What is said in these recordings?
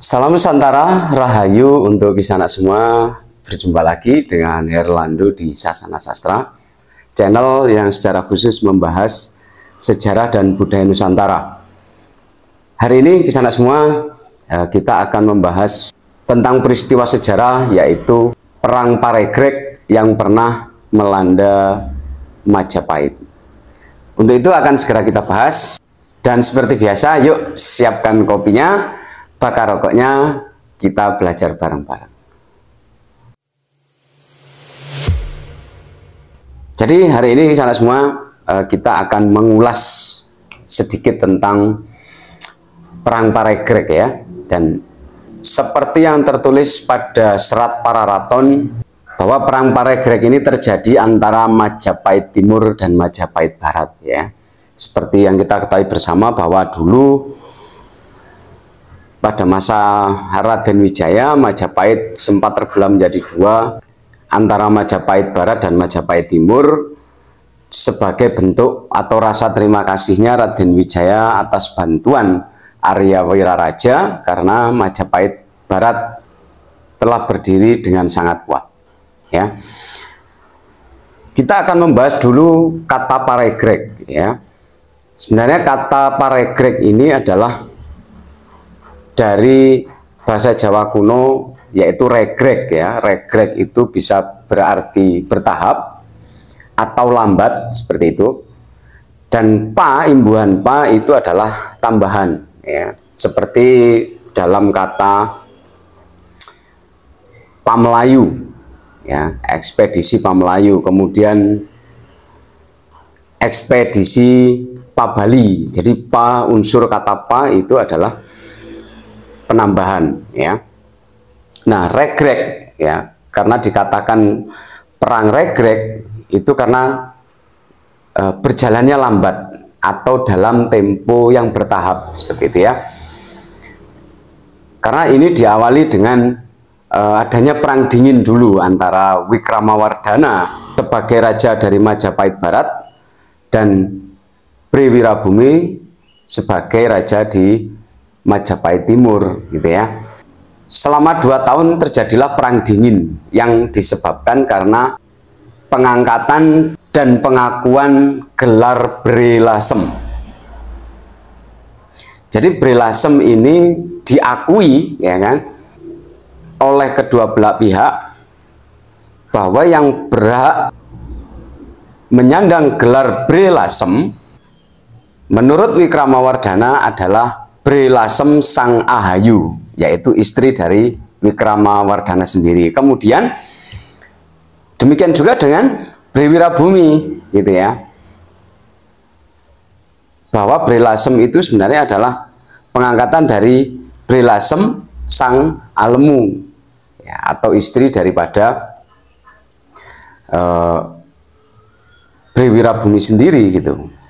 Salam Nusantara, Rahayu untuk kisah anak semua. Berjumpa lagi dengan Herlando di Sasana Sastra, channel yang secara khusus membahas sejarah dan budaya Nusantara. Hari ini kisah anak semua, kita akan membahas tentang peristiwa sejarah, yaitu Perang Paregreg yang pernah melanda Majapahit. Untuk itu akan segera kita bahas, dan seperti biasa, yuk siapkan kopinya, bakar rokoknya, kita belajar bareng-bareng. Jadi hari ini sana semua kita akan mengulas sedikit tentang Perang Paregreg ya. Dan seperti yang tertulis pada Serat Pararaton, bahwa Perang Paregreg ini terjadi antara Majapahit Timur dan Majapahit Barat ya. Seperti yang kita ketahui bersama bahwa dulu pada masa Raden Wijaya, Majapahit sempat terbelah menjadi dua, antara Majapahit Barat dan Majapahit Timur, sebagai bentuk atau rasa terima kasihnya Raden Wijaya atas bantuan Arya Wiraraja, karena Majapahit Barat telah berdiri dengan sangat kuat. Ya, kita akan membahas dulu kata Paregreg. Ya, sebenarnya kata Paregreg ini adalah dari bahasa Jawa kuno, yaitu regreg ya. Regreg itu bisa berarti bertahap atau lambat, seperti itu. Dan pa, imbuhan pa itu adalah tambahan ya. Seperti dalam kata Pamelayu ya, ekspedisi Pamelayu, kemudian ekspedisi Pabali. Jadi pa, unsur kata pa itu adalah penambahan ya. Nah, regreg ya, karena dikatakan perang regreg itu karena berjalannya lambat atau dalam tempo yang bertahap, seperti itu ya. Karena ini diawali dengan adanya perang dingin dulu antara Wikramawardhana sebagai raja dari Majapahit Barat dan Bri Wirabumi sebagai raja di Majapahit Timur, gitu ya. Selama 2 tahun terjadilah perang dingin yang disebabkan karena pengangkatan dan pengakuan gelar Bri Lasem. Jadi Bri Lasem ini diakui ya kan oleh kedua belah pihak, bahwa yang berhak menyandang gelar Bri Lasem menurut Wikramawardhana adalah Bri Lasem Sang Ahayu, yaitu istri dari Wikramawardhana sendiri. Kemudian demikian juga dengan Bri Wirabumi, gitu ya. Bahwa Bri Lasem itu sebenarnya adalah pengangkatan dari Bri Lasem Sang Alemu, ya, atau istri daripada Bri Wirabumi sendiri, gitu.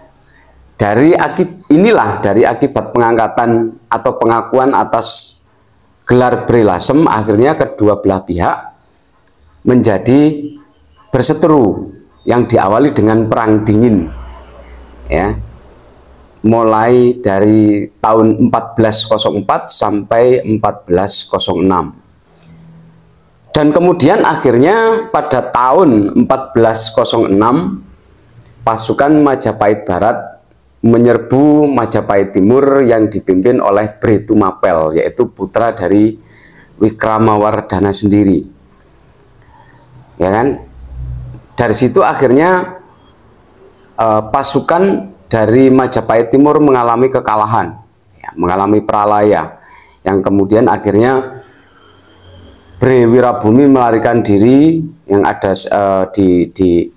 Dari akibat pengangkatan atau pengakuan atas gelar Bri Lasem, akhirnya kedua belah pihak menjadi berseteru yang diawali dengan perang dingin ya, mulai dari tahun 1404 sampai 1406. Dan kemudian akhirnya pada tahun 1406 pasukan Majapahit Barat menyerbu Majapahit Timur yang dipimpin oleh Bri Tumapel, yaitu putra dari Wikramawardhana sendiri. Ya kan? Dari situ akhirnya pasukan dari Majapahit Timur mengalami kekalahan, ya, mengalami pralaya, yang kemudian akhirnya Bri Wirabumi melarikan diri, yang ada di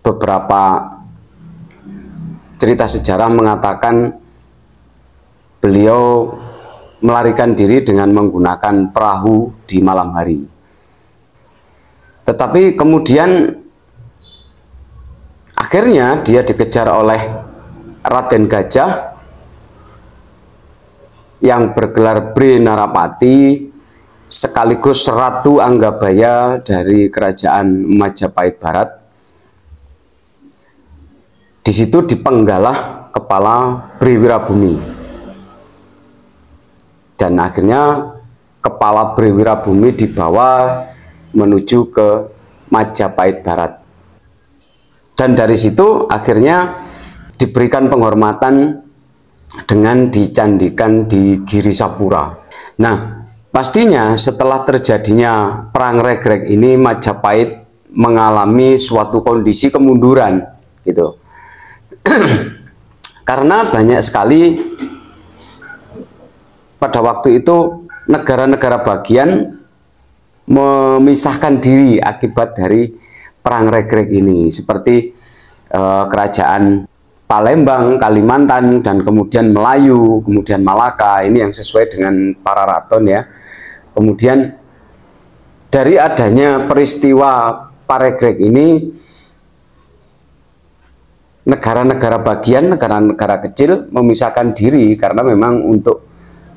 beberapa cerita sejarah mengatakan beliau melarikan diri dengan menggunakan perahu di malam hari. Tetapi kemudian akhirnya dia dikejar oleh Raden Gajah yang bergelar Bri Narapati, sekaligus Ratu Anggabaya dari kerajaan Majapahit Barat. Di situ dipenggalah kepala Bri Wirabumi. Dan akhirnya kepala Brewirabumi dibawa menuju ke Majapahit Barat. Dan dari situ akhirnya diberikan penghormatan dengan dicandikan di Girisapura. Nah, pastinya setelah terjadinya Perang Regreg ini Majapahit mengalami suatu kondisi kemunduran gitu. Karena banyak sekali pada waktu itu negara-negara bagian memisahkan diri akibat dari Perang Regreg ini, seperti kerajaan Palembang, Kalimantan, dan kemudian Melayu, kemudian Malaka, ini yang sesuai dengan para raton ya. Kemudian dari adanya peristiwa Paregreg ini, negara-negara bagian, negara-negara kecil memisahkan diri karena memang untuk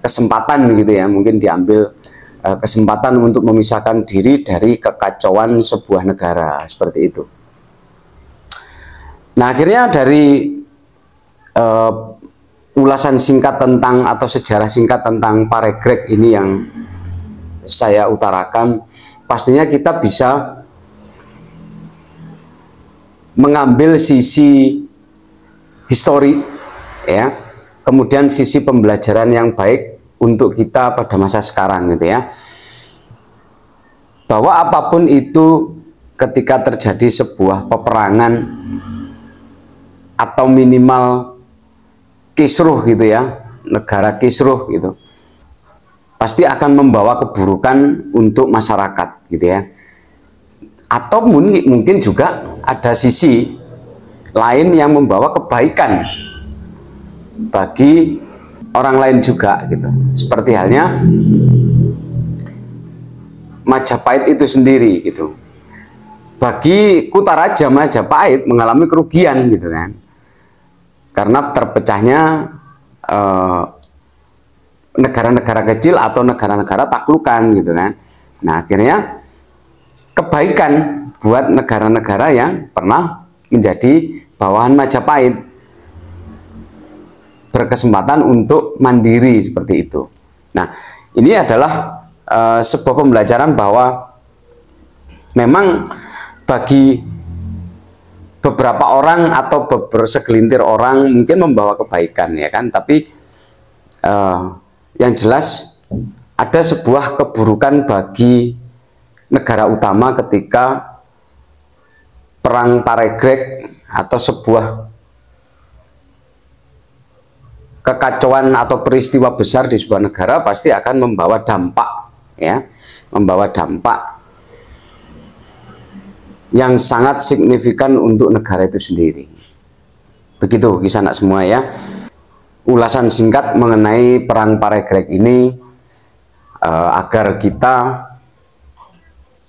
kesempatan gitu ya, mungkin diambil kesempatan untuk memisahkan diri dari kekacauan sebuah negara, seperti itu. Nah, akhirnya dari ulasan singkat tentang atau sejarah singkat tentang Paregreg ini yang saya utarakan, pastinya kita bisa mengambil sisi histori ya, kemudian sisi pembelajaran yang baik untuk kita pada masa sekarang gitu ya, bahwa apapun itu ketika terjadi sebuah peperangan atau minimal kisruh gitu ya, negara kisruh gitu, pasti akan membawa keburukan untuk masyarakat gitu ya. Atau mungkin juga ada sisi lain yang membawa kebaikan bagi orang lain juga gitu. Seperti halnya Majapahit itu sendiri gitu. Bagi Kutaraja, Majapahit mengalami kerugian gitu kan, karena terpecahnya negara-negara kecil atau negara-negara taklukan gitu kan. Nah, akhirnya kebaikan buat negara-negara yang pernah menjadi bawahan Majapahit berkesempatan untuk mandiri seperti itu. Nah, ini adalah sebuah pembelajaran bahwa memang bagi beberapa orang atau segelintir orang mungkin membawa kebaikan ya kan, tapi yang jelas ada sebuah keburukan bagi negara utama ketika Perang Paregreg atau sebuah kekacauan atau peristiwa besar di sebuah negara pasti akan membawa dampak ya, membawa dampak yang sangat signifikan untuk negara itu sendiri. Begitu kisah anak semua ya, ulasan singkat mengenai Perang Paregreg ini agar kita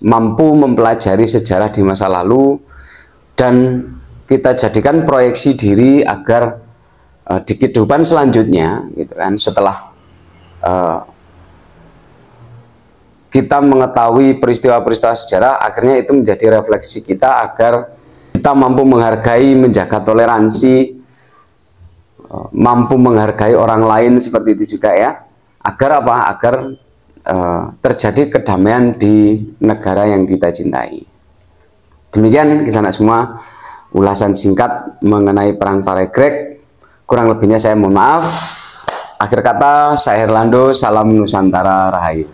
mampu mempelajari sejarah di masa lalu dan kita jadikan proyeksi diri agar di kehidupan selanjutnya gitu kan, setelah kita mengetahui peristiwa-peristiwa sejarah, akhirnya itu menjadi refleksi kita agar kita mampu menghargai, menjaga toleransi, mampu menghargai orang lain seperti itu juga ya, agar apa? Agar terjadi kedamaian di negara yang kita cintai. Demikian kisah anak semua, ulasan singkat mengenai Perang Paregreg. Kurang lebihnya saya mohon maaf. Akhir kata, saya Herlando, salam Nusantara Rahayu.